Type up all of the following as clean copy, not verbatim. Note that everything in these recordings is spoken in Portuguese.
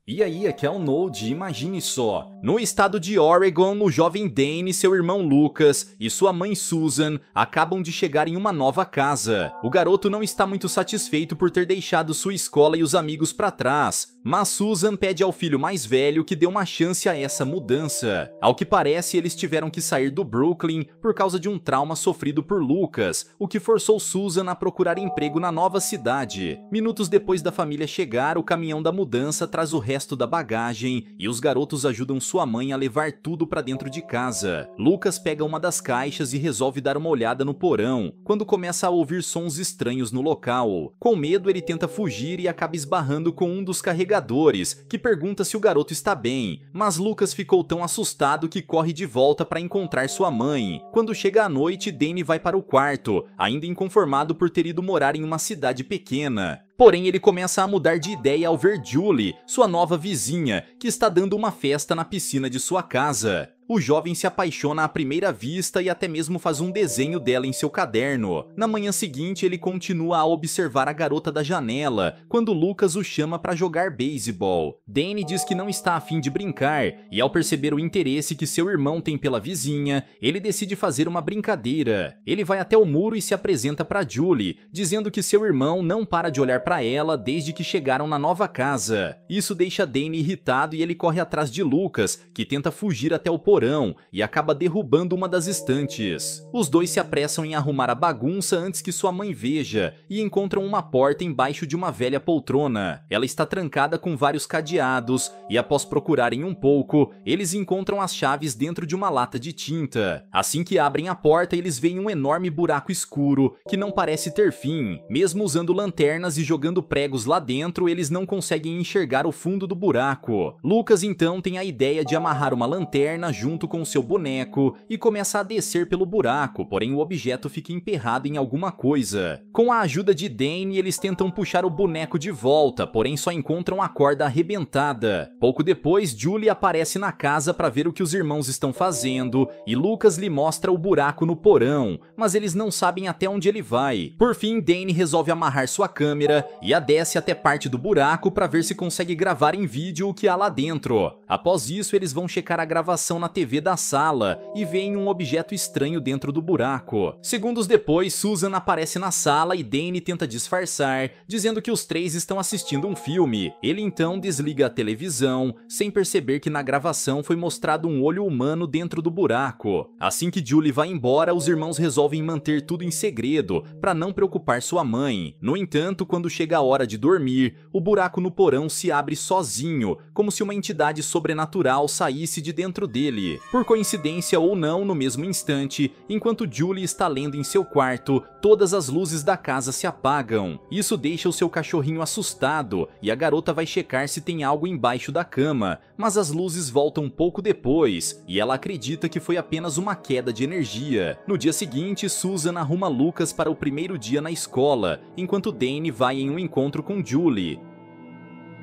E aí, aqui é o Node, imagine só. No estado de Oregon, o jovem Dane, seu irmão Lucas e sua mãe Susan acabam de chegar em uma nova casa. O garoto não está muito satisfeito por ter deixado sua escola e os amigos para trás, mas Susan pede ao filho mais velho que dê uma chance a essa mudança. Ao que parece, eles tiveram que sair do Brooklyn por causa de um trauma sofrido por Lucas, o que forçou Susan a procurar emprego na nova cidade. Minutos depois da família chegar, o caminhão da mudança traz o resto da bagagem e os garotos ajudam sua mãe a levar tudo para dentro de casa. Lucas pega uma das caixas e resolve dar uma olhada no porão, quando começa a ouvir sons estranhos no local. Com medo, ele tenta fugir e acaba esbarrando com um dos carregadores, que pergunta se o garoto está bem, mas Lucas ficou tão assustado que corre de volta para encontrar sua mãe. Quando chega a noite, Dane vai para o quarto, ainda inconformado por ter ido morar em uma cidade pequena. Porém, ele começa a mudar de ideia ao ver Julie, sua nova vizinha, que está dando uma festa na piscina de sua casa. O jovem se apaixona à primeira vista e até mesmo faz um desenho dela em seu caderno. Na manhã seguinte, ele continua a observar a garota da janela, quando Lucas o chama para jogar beisebol. Dane diz que não está a fim de brincar, e ao perceber o interesse que seu irmão tem pela vizinha, ele decide fazer uma brincadeira. Ele vai até o muro e se apresenta para Julie, dizendo que seu irmão não para de olhar para ela desde que chegaram na nova casa. Isso deixa Dane irritado e ele corre atrás de Lucas, que tenta fugir até o porão e acaba derrubando uma das estantes. Os dois se apressam em arrumar a bagunça antes que sua mãe veja e encontram uma porta embaixo de uma velha poltrona. Ela está trancada com vários cadeados e após procurarem um pouco, eles encontram as chaves dentro de uma lata de tinta. Assim que abrem a porta, eles veem um enorme buraco escuro que não parece ter fim. Mesmo usando lanternas e jogando pregos lá dentro, eles não conseguem enxergar o fundo do buraco. Lucas então tem a ideia de amarrar uma lanterna junto com seu boneco e começa a descer pelo buraco, porém o objeto fica emperrado em alguma coisa. Com a ajuda de Dane, eles tentam puxar o boneco de volta, porém só encontram a corda arrebentada. Pouco depois, Julie aparece na casa para ver o que os irmãos estão fazendo e Lucas lhe mostra o buraco no porão, mas eles não sabem até onde ele vai. Por fim, Dane resolve amarrar sua câmera e a desce até parte do buraco para ver se consegue gravar em vídeo o que há lá dentro. Após isso, eles vão checar a gravação na TV da sala e veem um objeto estranho dentro do buraco. Segundos depois, Susan aparece na sala e Dane tenta disfarçar, dizendo que os três estão assistindo um filme. Ele então desliga a televisão, sem perceber que na gravação foi mostrado um olho humano dentro do buraco. Assim que Julie vai embora, os irmãos resolvem manter tudo em segredo, para não preocupar sua mãe. No entanto, quando chega a hora de dormir, o buraco no porão se abre sozinho, como se uma entidade sobrenatural saísse de dentro dele. Por coincidência ou não, no mesmo instante, enquanto Julie está lendo em seu quarto, todas as luzes da casa se apagam. Isso deixa o seu cachorrinho assustado e a garota vai checar se tem algo embaixo da cama, mas as luzes voltam pouco depois e ela acredita que foi apenas uma queda de energia. No dia seguinte, Susan arruma Lucas para o primeiro dia na escola, enquanto Dane vai em um encontro com Julie.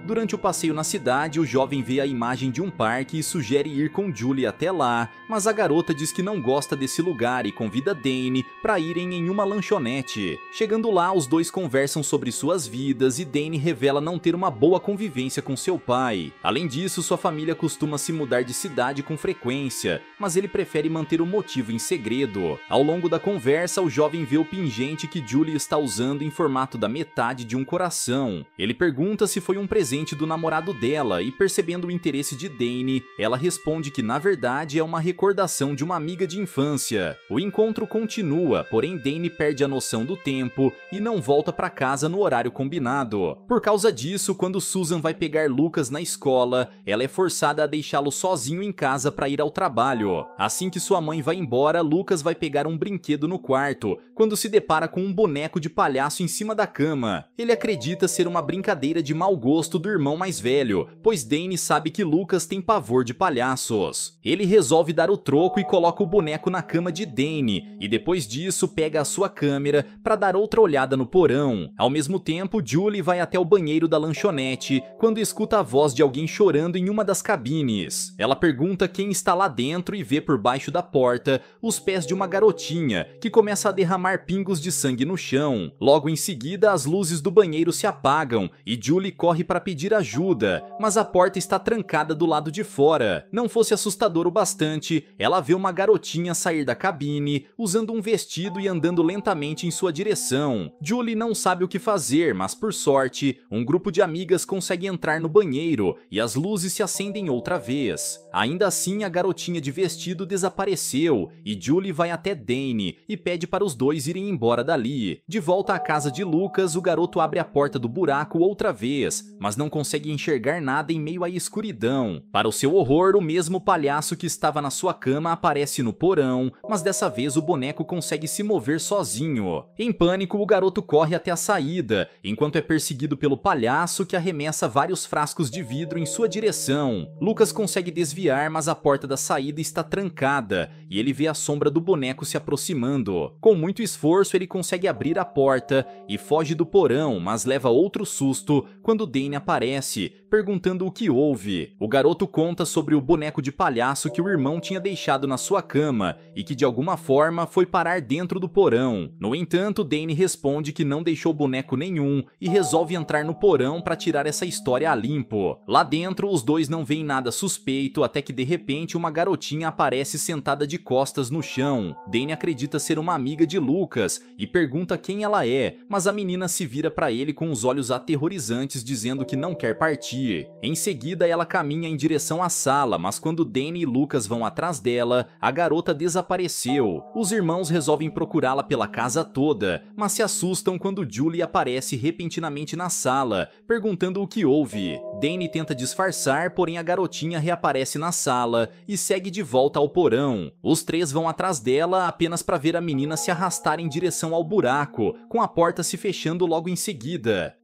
Durante o passeio na cidade, o jovem vê a imagem de um parque e sugere ir com Julie até lá, mas a garota diz que não gosta desse lugar e convida Dane para irem em uma lanchonete. Chegando lá, os dois conversam sobre suas vidas e Dane revela não ter uma boa convivência com seu pai. Além disso, sua família costuma se mudar de cidade com frequência, mas ele prefere manter o motivo em segredo. Ao longo da conversa, o jovem vê o pingente que Julie está usando em formato da metade de um coração. Ele pergunta se foi um presente do namorado dela e, percebendo o interesse de Dane, ela responde que na verdade é uma recordação de uma amiga de infância. O encontro continua, porém Dane perde a noção do tempo e não volta para casa no horário combinado. Por causa disso, quando Susan vai pegar Lucas na escola, ela é forçada a deixá-lo sozinho em casa para ir ao trabalho. Assim que sua mãe vai embora, Lucas vai pegar um brinquedo no quarto, quando se depara com um boneco de palhaço em cima da cama. Ele acredita ser uma brincadeira de mau gosto do irmão mais velho, pois Dane sabe que Lucas tem pavor de palhaços. Ele resolve dar o troco e coloca o boneco na cama de Dane, e depois disso pega a sua câmera para dar outra olhada no porão. Ao mesmo tempo, Julie vai até o banheiro da lanchonete, quando escuta a voz de alguém chorando em uma das cabines. Ela pergunta quem está lá dentro e vê por baixo da porta os pés de uma garotinha, que começa a derramar pingos de sangue no chão. Logo em seguida, as luzes do banheiro se apagam e Julie corre para pedir ajuda, mas a porta está trancada do lado de fora. Não fosse assustador o bastante, ela vê uma garotinha sair da cabine, usando um vestido e andando lentamente em sua direção. Julie não sabe o que fazer, mas por sorte, um grupo de amigas consegue entrar no banheiro e as luzes se acendem outra vez. Ainda assim, a garotinha de vestido desapareceu e Julie vai até Dane e pede para os dois irem embora dali. De volta à casa de Lucas, o garoto abre a porta do buraco outra vez, mas não consegue enxergar nada em meio à escuridão. Para o seu horror, o mesmo palhaço que estava na sua cama aparece no porão, mas dessa vez o boneco consegue se mover sozinho. Em pânico, o garoto corre até a saída, enquanto é perseguido pelo palhaço que arremessa vários frascos de vidro em sua direção. Lucas consegue desviar, mas a porta da saída está trancada e ele vê a sombra do boneco se aproximando. Com muito esforço, ele consegue abrir a porta e foge do porão, mas leva outro susto quando Dane aparece, perguntando o que houve. O garoto conta sobre o boneco de palhaço que o irmão tinha deixado na sua cama e que de alguma forma foi parar dentro do porão. No entanto, Dane responde que não deixou boneco nenhum e resolve entrar no porão para tirar essa história a limpo. Lá dentro, os dois não veem nada suspeito até que de repente uma garotinha aparece sentada de costas no chão. Dane acredita ser uma amiga de Lucas e pergunta quem ela é, mas a menina se vira para ele com os olhos aterrorizantes dizendo que não quer partir. Em seguida, ela caminha em direção à sala, mas quando Dane e Lucas vão atrás dela, a garota desapareceu. Os irmãos resolvem procurá-la pela casa toda, mas se assustam quando Julie aparece repentinamente na sala, perguntando o que houve. Dane tenta disfarçar, porém a garotinha reaparece na sala e segue de volta ao porão. Os três vão atrás dela apenas para ver a menina se arrastar em direção ao buraco, com a porta se fechando logo em seguida.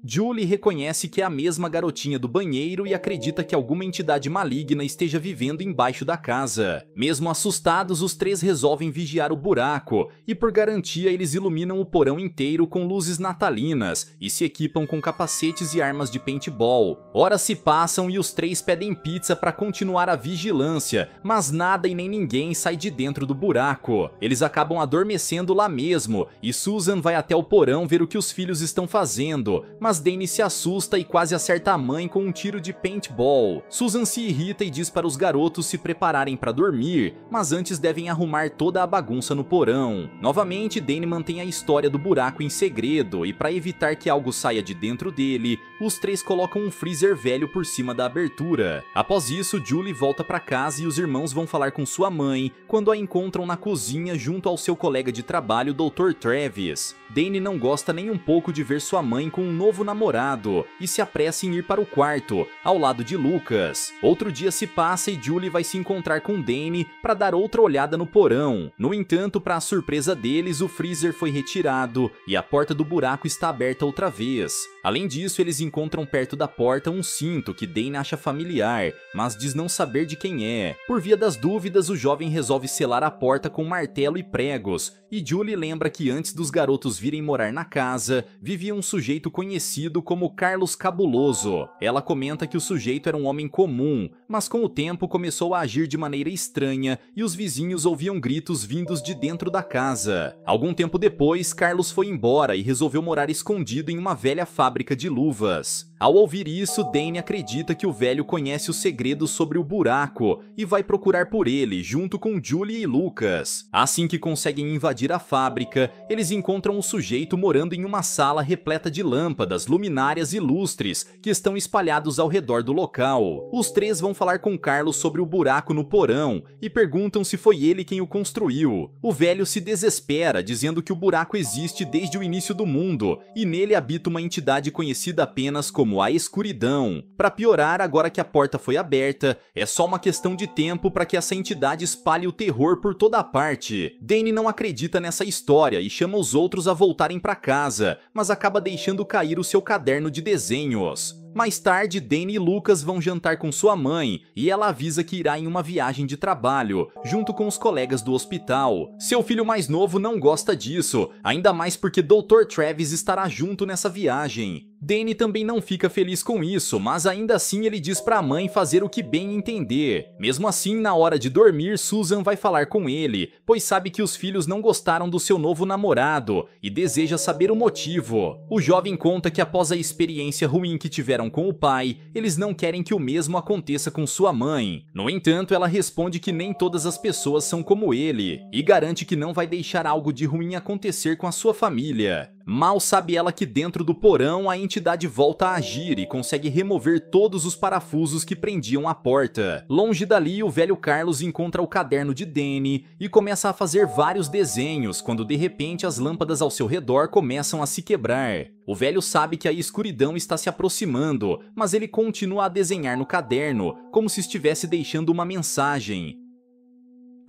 Julie reconhece que é a mesma garotinha do banheiro e acredita que alguma entidade maligna esteja vivendo embaixo da casa. Mesmo assustados, os três resolvem vigiar o buraco e, por garantia, eles iluminam o porão inteiro com luzes natalinas e se equipam com capacetes e armas de paintball. Horas se passam e os três pedem pizza para continuar a vigilância, mas nada e nem ninguém sai de dentro do buraco. Eles acabam adormecendo lá mesmo e Susan vai até o porão ver o que os filhos estão fazendo, mas Dane se assusta e quase acerta a mãe com um tiro de paintball. Susan se irrita e diz para os garotos se prepararem para dormir, mas antes devem arrumar toda a bagunça no porão. Novamente, Dane mantém a história do buraco em segredo e, para evitar que algo saia de dentro dele, os três colocam um freezer velho por cima da abertura. Após isso, Julie volta para casa e os irmãos vão falar com sua mãe quando a encontram na cozinha junto ao seu colega de trabalho, Dr. Travis. Dane não gosta nem um pouco de ver sua mãe com um novo namorado e se apressa em ir para o quarto, ao lado de Lucas. Outro dia se passa e Julie vai se encontrar com Dane para dar outra olhada no porão. No entanto, para a surpresa deles, o freezer foi retirado e a porta do buraco está aberta outra vez. Além disso, eles encontram perto da porta um cinto que Dane acha familiar, mas diz não saber de quem é. Por via das dúvidas, o jovem resolve selar a porta com martelo e pregos, e Julie lembra que antes dos garotos virem morar na casa, vivia um sujeito conhecido como Carlos Cabuloso. Ela comenta que o sujeito era um homem comum, mas com o tempo começou a agir de maneira estranha e os vizinhos ouviam gritos vindos de dentro da casa. Algum tempo depois, Carlos foi embora e resolveu morar escondido em uma velha fábrica de luvas. Ao ouvir isso, Dane acredita que o velho conhece os segredos sobre o buraco e vai procurar por ele, junto com Julie e Lucas. Assim que conseguem invadir a fábrica, eles encontram o sujeito morando em uma sala repleta de lâmpadas, luminárias e lustres que estão espalhados ao redor do local. Os três vão falar com Carlos sobre o buraco no porão e perguntam se foi ele quem o construiu. O velho se desespera, dizendo que o buraco existe desde o início do mundo e nele habita uma entidade conhecida apenas como a escuridão. Para piorar, agora que a porta foi aberta, é só uma questão de tempo para que essa entidade espalhe o terror por toda a parte. Dane não acredita nessa história e chama os outros a voltarem para casa, mas acaba deixando cair o seu caderno de desenhos. Mais tarde, Danny e Lucas vão jantar com sua mãe e ela avisa que irá em uma viagem de trabalho, junto com os colegas do hospital. Seu filho mais novo não gosta disso, ainda mais porque Dr. Travis estará junto nessa viagem. Danny também não fica feliz com isso, mas ainda assim ele diz pra mãe fazer o que bem entender. Mesmo assim, na hora de dormir, Susan vai falar com ele, pois sabe que os filhos não gostaram do seu novo namorado e deseja saber o motivo. O jovem conta que após a experiência ruim que tiveram com o pai, eles não querem que o mesmo aconteça com sua mãe. No entanto, ela responde que nem todas as pessoas são como ele e garante que não vai deixar algo de ruim acontecer com a sua família. Mal sabe ela que dentro do porão a entidade volta a agir e consegue remover todos os parafusos que prendiam a porta. Longe dali, o velho Carlos encontra o caderno de Danny e começa a fazer vários desenhos, quando de repente as lâmpadas ao seu redor começam a se quebrar. O velho sabe que a escuridão está se aproximando, mas ele continua a desenhar no caderno, como se estivesse deixando uma mensagem.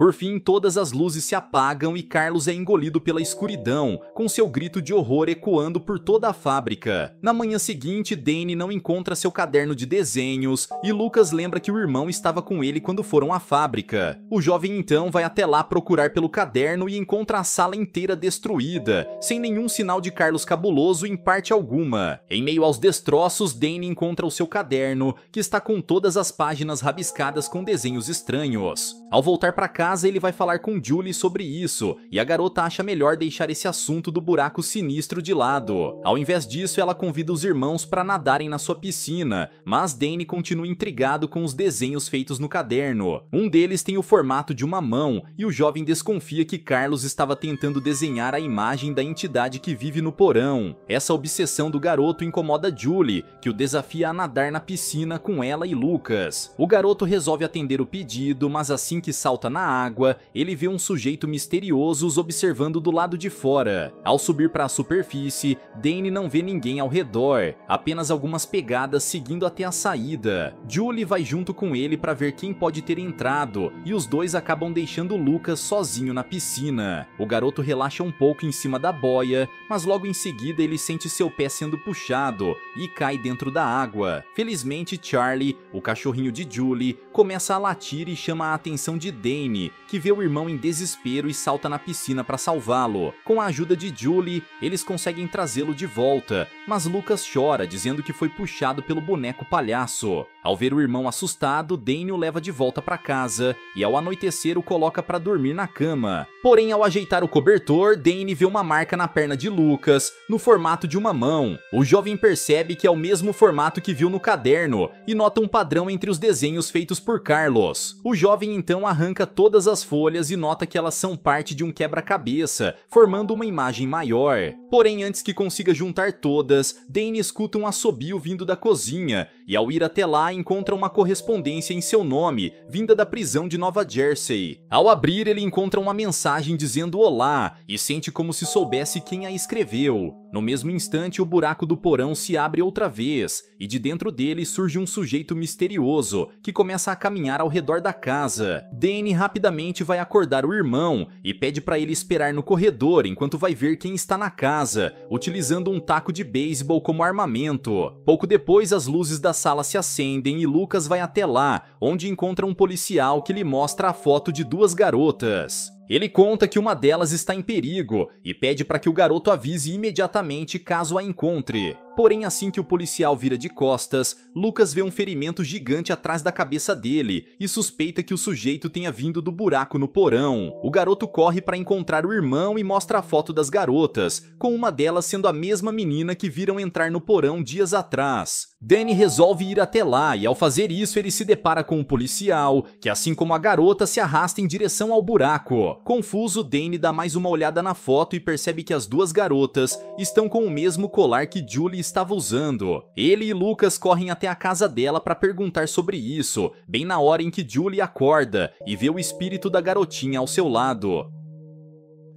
Por fim, todas as luzes se apagam e Carlos é engolido pela escuridão, com seu grito de horror ecoando por toda a fábrica. Na manhã seguinte, Danny não encontra seu caderno de desenhos e Lucas lembra que o irmão estava com ele quando foram à fábrica. O jovem então vai até lá procurar pelo caderno e encontra a sala inteira destruída, sem nenhum sinal de Carlos cabuloso em parte alguma. Em meio aos destroços, Danny encontra o seu caderno, que está com todas as páginas rabiscadas com desenhos estranhos. Ao voltar para casa, ele vai falar com Julie sobre isso, e a garota acha melhor deixar esse assunto do buraco sinistro de lado. Ao invés disso, ela convida os irmãos para nadarem na sua piscina, mas Danny continua intrigado com os desenhos feitos no caderno. Um deles tem o formato de uma mão, e o jovem desconfia que Carlos estava tentando desenhar a imagem da entidade que vive no porão. Essa obsessão do garoto incomoda Julie, que o desafia a nadar na piscina com ela e Lucas. O garoto resolve atender o pedido, mas assim que salta na água, ele vê um sujeito misterioso os observando do lado de fora. Ao subir para a superfície, Danny não vê ninguém ao redor, apenas algumas pegadas seguindo até a saída. Julie vai junto com ele para ver quem pode ter entrado, e os dois acabam deixando Lucas sozinho na piscina. O garoto relaxa um pouco em cima da boia, mas logo em seguida ele sente seu pé sendo puxado e cai dentro da água. Felizmente, Charlie, o cachorrinho de Julie, começa a latir e chama a atenção de Danny, que vê o irmão em desespero e salta na piscina para salvá-lo. Com a ajuda de Julie, eles conseguem trazê-lo de volta, mas Lucas chora, dizendo que foi puxado pelo boneco palhaço. Ao ver o irmão assustado, Danny o leva de volta para casa e ao anoitecer o coloca para dormir na cama. Porém, ao ajeitar o cobertor, Danny vê uma marca na perna de Lucas, no formato de uma mão. O jovem percebe que é o mesmo formato que viu no caderno e nota um padrão entre os desenhos feitos por Carlos. O jovem então arranca todas as folhas e nota que elas são parte de um quebra-cabeça, formando uma imagem maior. Porém, antes que consiga juntar todas, Danny escuta um assobio vindo da cozinha e ao ir até lá encontra uma correspondência em seu nome, vinda da prisão de Nova Jersey. Ao abrir, ele encontra uma mensagem dizendo olá e sente como se soubesse quem a escreveu. No mesmo instante, o buraco do porão se abre outra vez e de dentro dele surge um sujeito misterioso que começa a caminhar ao redor da casa. Danny rapidamente vai acordar o irmão e pede para ele esperar no corredor enquanto vai ver quem está na casa, utilizando um taco de beisebol como armamento. Pouco depois, as luzes da sala se acendem e Lucas vai até lá, onde encontra um policial que lhe mostra a foto de duas garotas. Ele conta que uma delas está em perigo e pede para que o garoto avise imediatamente caso a encontre. Porém, assim que o policial vira de costas, Lucas vê um ferimento gigante atrás da cabeça dele e suspeita que o sujeito tenha vindo do buraco no porão. O garoto corre para encontrar o irmão e mostra a foto das garotas, com uma delas sendo a mesma menina que viram entrar no porão dias atrás. Danny resolve ir até lá e ao fazer isso ele se depara com um policial, que assim como a garota se arrasta em direção ao buraco. Confuso, Danny dá mais uma olhada na foto e percebe que as duas garotas estão com o mesmo colar que Julie estava usando. Ele e Lucas correm até a casa dela para perguntar sobre isso, bem na hora em que Julie acorda e vê o espírito da garotinha ao seu lado.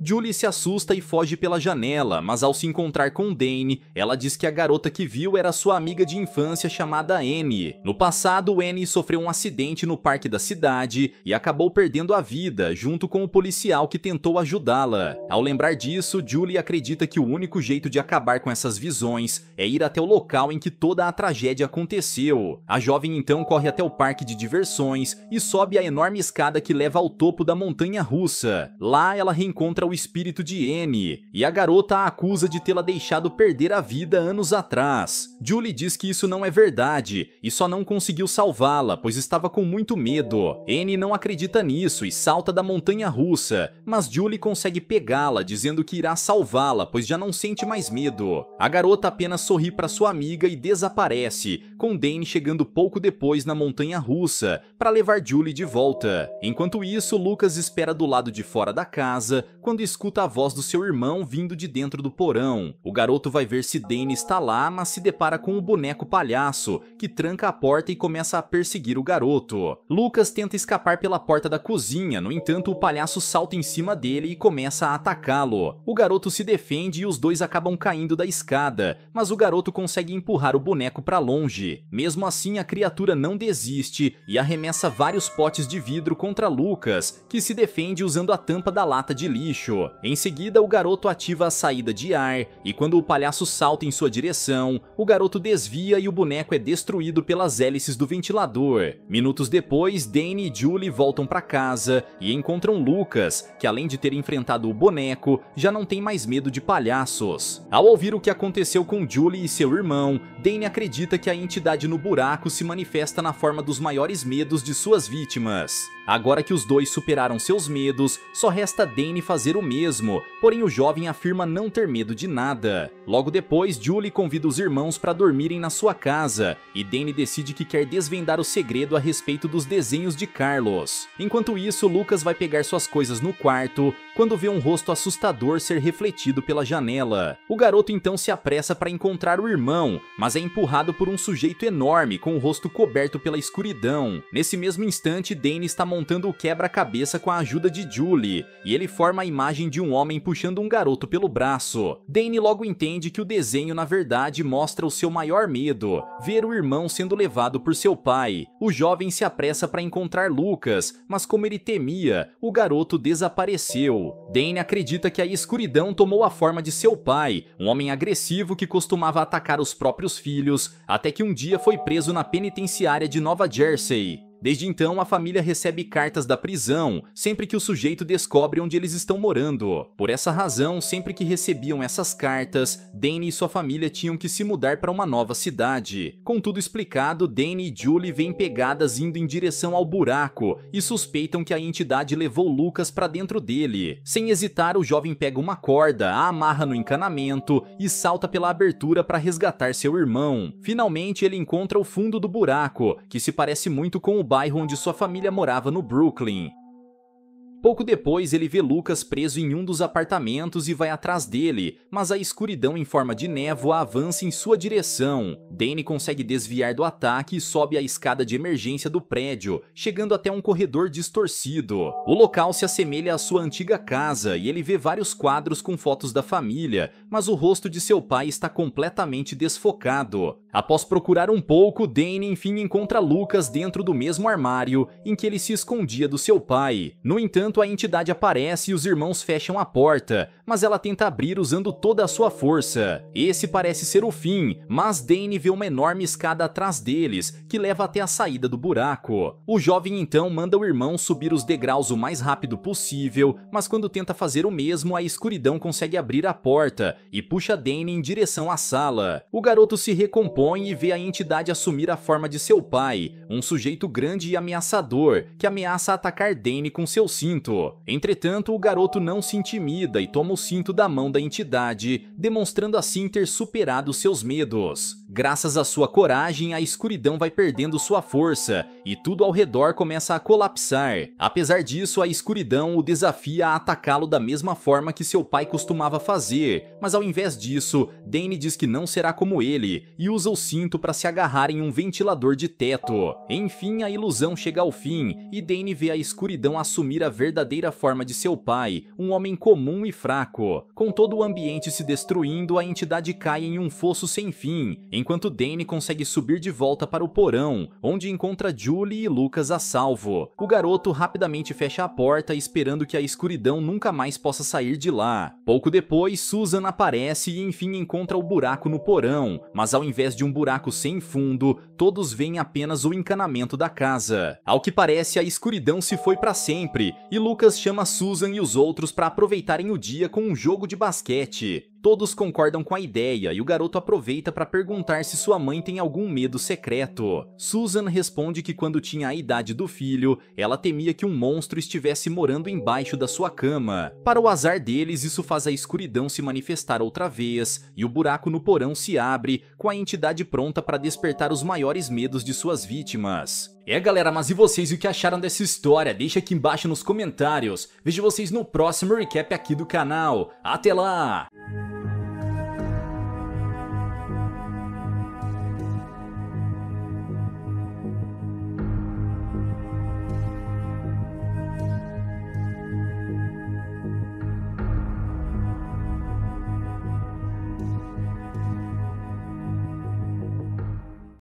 Julie se assusta e foge pela janela, mas ao se encontrar com Dane, ela diz que a garota que viu era sua amiga de infância chamada Annie. No passado, Annie sofreu um acidente no parque da cidade e acabou perdendo a vida, junto com o policial que tentou ajudá-la. Ao lembrar disso, Julie acredita que o único jeito de acabar com essas visões é ir até o local em que toda a tragédia aconteceu. A jovem então corre até o parque de diversões e sobe a enorme escada que leva ao topo da montanha-russa. Lá ela reencontra o espírito de Annie, e a garota a acusa de tê-la deixado perder a vida anos atrás. Julie diz que isso não é verdade, e só não conseguiu salvá-la, pois estava com muito medo. Annie não acredita nisso e salta da montanha-russa, mas Julie consegue pegá-la, dizendo que irá salvá-la, pois já não sente mais medo. A garota apenas sorri para sua amiga e desaparece, com Dane chegando pouco depois na montanha-russa, para levar Julie de volta. Enquanto isso, Lucas espera do lado de fora da casa, quando escuta a voz do seu irmão vindo de dentro do porão. O garoto vai ver se Dane está lá, mas se depara com o boneco palhaço, que tranca a porta e começa a perseguir o garoto. Lucas tenta escapar pela porta da cozinha, no entanto o palhaço salta em cima dele e começa a atacá-lo. O garoto se defende e os dois acabam caindo da escada, mas o garoto consegue empurrar o boneco para longe. Mesmo assim, a criatura não desiste e arremessa vários potes de vidro contra Lucas, que se defende usando a tampa da lata de lixo. Em seguida, o garoto ativa a saída de ar, e quando o palhaço salta em sua direção, o garoto desvia e o boneco é destruído pelas hélices do ventilador. Minutos depois, Dane e Julie voltam para casa e encontram Lucas, que além de ter enfrentado o boneco, já não tem mais medo de palhaços. Ao ouvir o que aconteceu com Julie e seu irmão, Dane acredita que a entidade no buraco se manifesta na forma dos maiores medos de suas vítimas. Agora que os dois superaram seus medos, só resta Dane fazer o mesmo, porém o jovem afirma não ter medo de nada. Logo depois, Julie convida os irmãos para dormirem na sua casa, e Dane decide que quer desvendar o segredo a respeito dos desenhos de Carlos. Enquanto isso, Lucas vai pegar suas coisas no quarto, quando vê um rosto assustador ser refletido pela janela. O garoto então se apressa para encontrar o irmão, mas é empurrado por um sujeito enorme com o rosto coberto pela escuridão. Nesse mesmo instante, Dane está montando o quebra-cabeça com a ajuda de Julie, e ele forma a imagem de um homem puxando um garoto pelo braço. Dane logo entende que o desenho na verdade mostra o seu maior medo, ver o irmão sendo levado por seu pai. O jovem se apressa para encontrar Lucas, mas como ele temia, o garoto desapareceu. Dane acredita que a escuridão tomou a forma de seu pai, um homem agressivo que costumava atacar os próprios filhos, até que um dia foi preso na penitenciária de Nova Jersey. Desde então, a família recebe cartas da prisão, sempre que o sujeito descobre onde eles estão morando. Por essa razão, sempre que recebiam essas cartas, Dane e sua família tinham que se mudar para uma nova cidade. Com tudo explicado, Dane e Julie vêm pegadas indo em direção ao buraco e suspeitam que a entidade levou Lucas para dentro dele. Sem hesitar, o jovem pega uma corda, a amarra no encanamento e salta pela abertura para resgatar seu irmão. Finalmente, ele encontra o fundo do buraco, que se parece muito com o bairro onde sua família morava no Brooklyn. Pouco depois, ele vê Lucas preso em um dos apartamentos e vai atrás dele, mas a escuridão em forma de névoa avança em sua direção. Dane consegue desviar do ataque e sobe a escada de emergência do prédio, chegando até um corredor distorcido. O local se assemelha à sua antiga casa e ele vê vários quadros com fotos da família, mas o rosto de seu pai está completamente desfocado. Após procurar um pouco, Dane enfim encontra Lucas dentro do mesmo armário em que ele se escondia do seu pai. No entanto, a entidade aparece e os irmãos fecham a porta, mas ela tenta abrir usando toda a sua força. Esse parece ser o fim, mas Dane vê uma enorme escada atrás deles, que leva até a saída do buraco. O jovem então manda o irmão subir os degraus o mais rápido possível, mas quando tenta fazer o mesmo, a escuridão consegue abrir a porta e puxa Dane em direção à sala. O garoto se recompõe e vê a entidade assumir a forma de seu pai, um sujeito grande e ameaçador, que ameaça atacar Dane com seu cinto. Entretanto, o garoto não se intimida e toma o cinto da mão da entidade, demonstrando assim ter superado seus medos. Graças à sua coragem, a escuridão vai perdendo sua força e tudo ao redor começa a colapsar. Apesar disso, a escuridão o desafia a atacá-lo da mesma forma que seu pai costumava fazer, mas ao invés disso, Dane diz que não será como ele e usa o cinto para se agarrar em um ventilador de teto. Enfim, a ilusão chega ao fim e Dane vê a escuridão assumir a verdadeira forma de seu pai, um homem comum e fraco. Com todo o ambiente se destruindo, a entidade cai em um fosso sem fim, enquanto Dane consegue subir de volta para o porão, onde encontra Julie e Lucas a salvo. O garoto rapidamente fecha a porta, esperando que a escuridão nunca mais possa sair de lá. Pouco depois, Susan aparece e enfim encontra o buraco no porão, mas ao invés de um buraco sem fundo, todos veem apenas o encanamento da casa. Ao que parece, a escuridão se foi para sempre, e Lucas chama Susan e os outros para aproveitarem o dia com um jogo de basquete. Todos concordam com a ideia e o garoto aproveita para perguntar se sua mãe tem algum medo secreto. Susan responde que quando tinha a idade do filho, ela temia que um monstro estivesse morando embaixo da sua cama. Para o azar deles, isso faz a escuridão se manifestar outra vez e o buraco no porão se abre, com a entidade pronta para despertar os maiores medos de suas vítimas. Galera, mas e vocês, o que acharam dessa história? Deixa aqui embaixo nos comentários. Vejo vocês no próximo recap aqui do canal. Até lá!